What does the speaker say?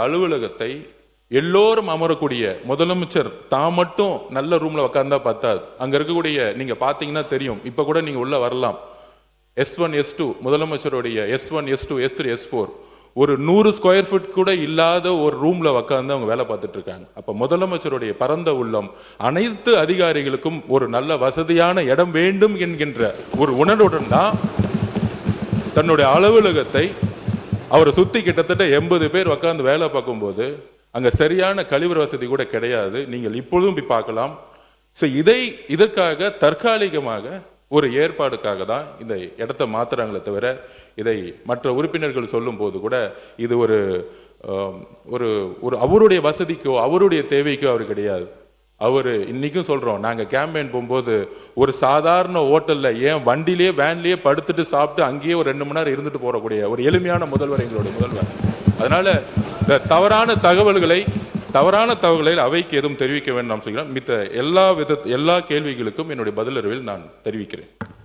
அலுவலகத்தை எல்லோரும் அமரக்கூடிய முதலமைச்சர் தான் மட்டும் நல்ல ரூம்ல உட்கார்ந்தா பத்தாது. அங்க இருக்கக்கூடிய நீங்க பாத்தீங்கன்னா தெரியும். இப்ப கூட நீங்க உள்ள வரலாம். S1 S2 முதலமைச்சருடைய S1 S2 S3 S4 ஒரு 100 ஸ்கொயர் ஃபீட் கூட இல்லாத ஒரு ரூம்ல உட்கார்ந்து அவங்க வேலை பார்த்துட்டு இருக்காங்க. அப்ப முதலமைச்சருடைய பரந்த உள்ளம் அனைத்து அதிகாரிகளுக்கும் ஒரு நல்ல வசதியான இடம் வேண்டும் என்கின்ற ஒரு உணர்வுடன் தான் தன்னுடைய அலுவலகத்தை அவரை சுத்தி கிட்டத்தட்ட 80 பேர் உட்கார்ந்து வேலை பார்க்கும்போது அங்க சரியான கழிவற வசதி கூட கிடையாது. நீங்கள் இப்பொழுதும் போய் பார்க்கலாம். இதற்காக தற்காலிகமாக ஒரு ஏற்பாடுக்காக தான் இந்த இடத்தை மாத்துறாங்களே தவிர இதை மற்ற உறுப்பினர்கள் சொல்லும் போது கூட இது ஒரு ஒரு அவருடைய வசதிக்கோ அவருடைய தேவைக்கோ அவர் கிடையாது. அவரு இன்னைக்கும் சொல்றோம், நாங்க கேம்பெயின் போகும்போது ஒரு சாதாரண ஹோட்டல்ல ஏன் வண்டிலேயே வேன்லயே படுத்துட்டு சாப்பிட்டு அங்கேயே ஒரு 2 மணி நேரம் இருந்துட்டு போறக்கூடிய ஒரு எளிமையான முதல்வர் எங்களுடைய முதல்வர். அதனால இந்த தவறான தகவல்களை அவைக்கு எதுவும் தெரிவிக்க வேண்டும் நாம் சொல்கிறோம். மித்த எல்லா கேள்விகளுக்கும் என்னுடைய பதிலறிவில் நான் தெரிவிக்கிறேன்.